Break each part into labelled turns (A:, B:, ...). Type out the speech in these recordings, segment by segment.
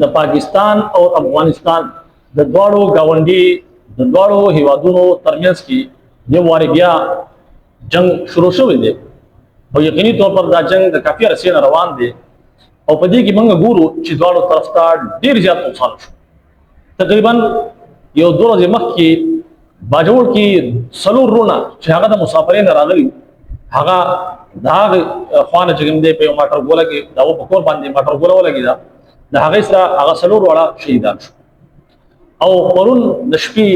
A: د پاکستان او افغانستان د دواړو گاونډي د دواړو هیوادونو ترمنځ کې یو واری بیا جنگ شروع شوی دی او یقیني طور پر دا جنگ د کافي عرصې نه روان دی او په دې کې موږ ګورو چې دواړو طرف ته ډېر زیات نقصان شو. تقریبا یو 2 ورځې مخکې باجوړ کې څلور رونه چې هغه د مسافرین راغلي هغه د هغه خوانه چې کوم دی په ماټر ګوله کې دا په کور باندې ماټر ګوله ولګي دا د هغه سره هغه څلور وړه شهیدان شو. او پرون د شپې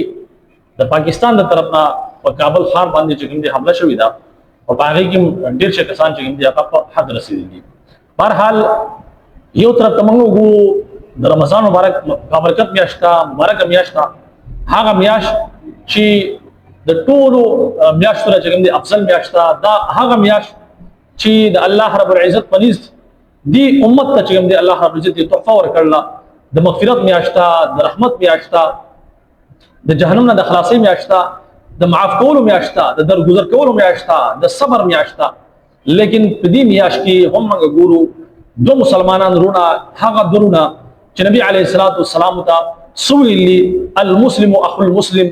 A: د پاکستان د طرف نه په کابل ښار باندې چې کوم دی حمله شوې ده او په هغه کې ډېر څه کسان چې کوم دی هغه په حد رسېدلي. بهرحال یو طرف ته موږ وګورو د رمضان مبارک بابرکت میاشت مبارک میاشت هغه میاشت چې د ټولو میاشتو نه چې کوم دی افضل میاشت دا هغه میاشت چې د الله رب العزت په نزد دی امت ته چې کوم دی الله رب العزت تحفه ورکړله د مغفرت میاشت د رحمت میاشت د جهنم نه د خلاصۍ میاشت د معاف کولو میاشت د درگذر کولو میاشت د صبر میاشت. لیکن په دې میاشت کې هم موږ ګورو دو مسلمانان رونه هغه درونه چې نبی علیه الصلاۃ والسلام ته سویلی المسلم اخو المسلم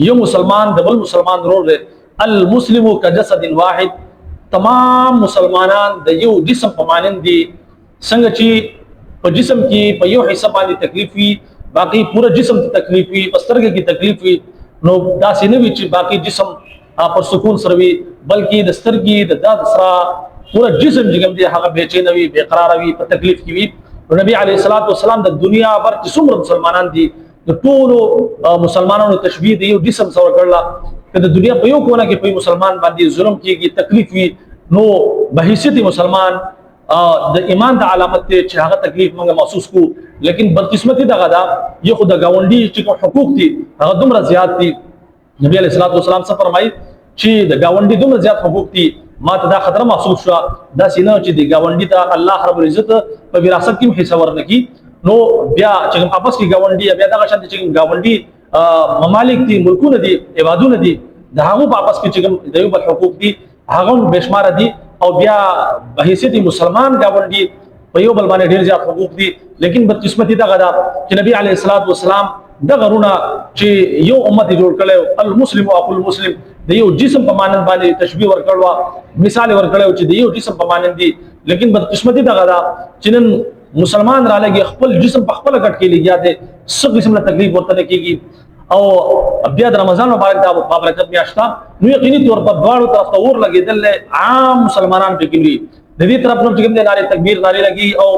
A: یو مسلمان د بل مسلمان ورور دی المسلم کجسد واحد تمام مسلمانان د یو جسم په مانند دي څنګه چې په جسم کې په یو حصہ باندې تکلیف وي باقي پورا جسم ته تکلیف وي پسترګه کې تکلیف وي نو دا سینه وی چې باقي جسم پر سکون سره وي بلکې د سترګې د داد سره پورا جسم چې کوم دی هغه بے چین وي بے قرار وي په تکلیف کې وي. نبی علیه الصلاۃ والسلام د دنیا بر چې څومره مسلمانان دي د ټولو مسلمانانو تشبیه دی یو جسم سره کړل که د دنیا په یو کونه کې په مسلمان باندې ظلم کیږي تکلیف وي نو بحیثیت مسلمان د ایمان د علامت ته چې هغه تکلیف موږ محسوس کو. لیکن بدقسمتی دغه دا یو خو د گاونډي چې کوم حقوق دي هغه دومره زیات دي. نبی علیه الصلاۃ والسلام څه فرمایي چې د گاونډي دومره زیات حقوق دي ما ته دا خطر محسوس شو دا سینه چې د گاونډي ته الله رب العزت په وراثت کې حصہ ورنکي نو بیا چې आपस کې گاونډي بیا دغه شان چې گاونډي ممالک دي ملکونه دي عبادونه دي د هغه په आपस کې چې د یو بل حقوق دي هغه بشمار دي او بیا بحیثیت مسلمان گاونډي په یو بل باندې ډیر زیات حقوق دي. لیکن بدقسمتی دغه دا چې نبی علیه الصلاۃ والسلام دغه رونه چې یو امت جوړ کړي المسلم اخو المسلم د یو جسم په مانند باندې تشبیه ورکړوا مثال ورکړو چې د یو جسم په مانند دي. لیکن بدقسمتی دغه دا چې نن مسلمان را لګي خپل جسم په خپل کټ کې لګیا دي څه قسم له تکلیف ورته کېږي او بیا د رمضان مبارک دا بابرکت میاشت نو یقیني طور پر دواړو طرف ته اور لګېدل عام مسلمانان په کې د دې طرف نو چې کوم دی ناره تکبیر ناره لګي او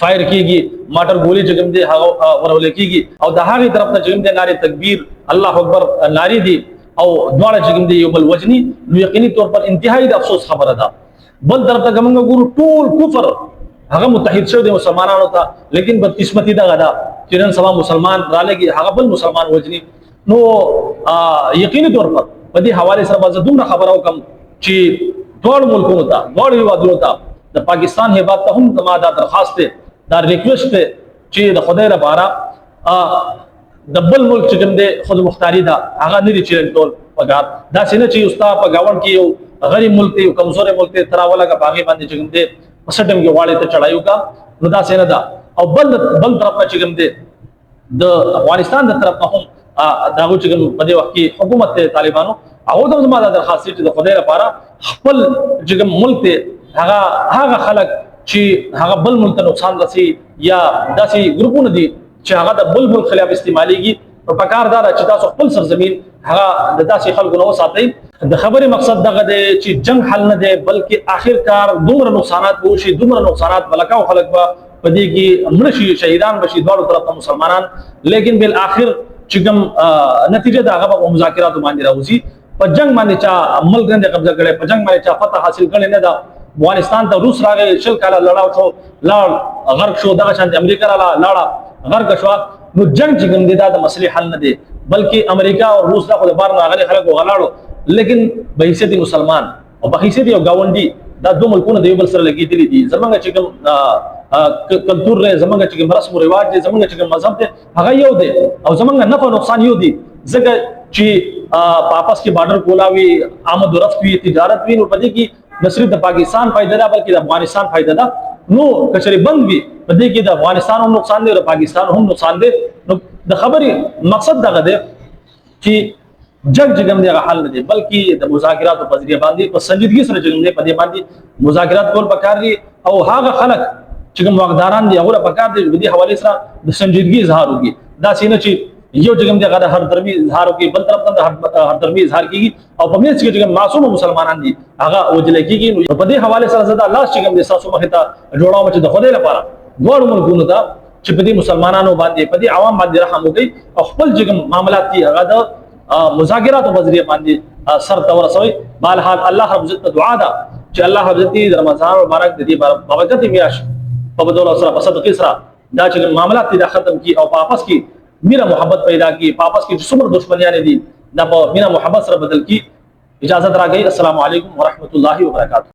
A: فایر کیږي ماټر ګولې چې کوم دی هغه ورول کیږي او د هغه طرف ته چې کوم دی ناره تکبیر الله اکبر ناره دي او دواړه چې کوم دی یو بل وجني نو یقیني طور پر انتهایی د افسوس خبره ده. بل طرف ته کوم ګورو ټول کفر هغه متحد شو د مسلمانانو ته لیکن بدقسمتی دغه ده چې نن سبا مسلمان را لګي هغه بل مسلمان وجني نو یقیني طور پر په دې حواله سره به دومره خبرو کم چې ټول ملکونو ته ټول هیوادونو ته د پاکستان هیواد ته هم زما دا درخواست ده دا ریکویسټ ده چې د خدای لپاره د بل ملک چې کوم دی خود مختاری ده هغه نه دي چې ټول پګار دا څنګه چې استاد په گاوند کې یو غریب ملک دی یو کمزور ملک دی تراوله کا باغی باندې چې کوم دی پسټم کې واړې ته چړایو کا نو دا څنګه ده او بل طرف چې کوم دی د افغانستان د طرف هم دا چې کوم په دې وخت کې حکومت طالبانو هغه د زما د درخواست چې د خدای لپاره خپل چې کوم ملک ته هغه خلک چې هغه بل ملک ته نقصان رسي یا داسې ګروپونه دي چې هغه د بل ملک خلاف استعماليږي او په کار دا چې تاسو خپل سرزمین هغه د داسې خلکو نو ساتي. د خبرې مقصد دغه دی چې جنگ حل نه دی بلکې آخر کار دومره نقصانات وشي دومره نقصانات بلکاو خلک به په دې کې مړ شي شهیدان بشي دواړو طرف ته مسلمانان لیکن بالآخر چې کوم نتیجه د هغه په مذاکرات باندې راوځي په جنگ باندې چا ملک نه قبضه کړي په جنگ باندې چا فتح حاصل کړي نه دا افغانستان ته روس راغی شل کاله لړاو شو لاړ غرق شو دغه شان امریکا را لاړه غرق شو نو جنگ چې کوم دی دا د مسلې حل نه دی بلکې امریکا او روس دا خو د بار نه غلي خلک وغلاړو لیکن بحیثیت مسلمان او بحیثیت یو گاونډي دا دوه ملکونه د یو بل سره لګیدلي دي زمونږ چې کوم کلتور دی زمونږ چې کوم رسم او رواج دی زمونږ چې کوم مذهب دی هغه یو دی او زمونږ نفع نقصان یو دی ځکه چې په आपस کې بارډر کولاوي آمد و رفت وی تجارت وی نو پدې کې نه صرف د پاکستان فائدہ ده بلکې د افغانستان فائدہ ده نو کچری بند وي په دې کې د افغانستان هم نقصان دی او پاکستان هم نقصان دی. نو د خبرې مقصد دغه دی چې جنگ چې کوم دی هغه حل نه دی بلکې د مذاکراتو په ذریعہ باندې په سنجیدګي سره چې موږ په دې باندې مذاکرات کول پکار دي او هغه خلک چې کوم واقداران دي هغه پکار دي د حوالې سره د سنجیدګي اظهار وکړي. دا سینه چې یو چې کوم دی هغه هر درمي اظهار وکړي بل طرف ته هر درمي اظهار کیږي او په میز کې چې معصوم مسلمانان دي هغه وجل کیږي. نو په دې حواله سره زدا الله چې کوم دی تاسو مخه ته جوړاو چې د خدای لپاره دوړو ملکونو ته چې په دې مسلمانانو باندې په دې عوام باندې رحم وکړي او خپل چې کوم معاملات دي هغه د مذاکراتو په ذریعہ باندې سر ته ورسوي. بهرحال الله رب عزت دعا ده چې الله رب عزت د رمضان مبارک د دې برکت میاش په بدول سره په صدقې سره دا چې معاملات دي ختم کی او په واپس کی میرا محبت پیدا کی په واپس کی څومره دشمنیان دي دا په میرا محبت سره بدل کی. اجازت راکړئ. السلام علیکم ورحمۃ اللہ وبرکاتہ.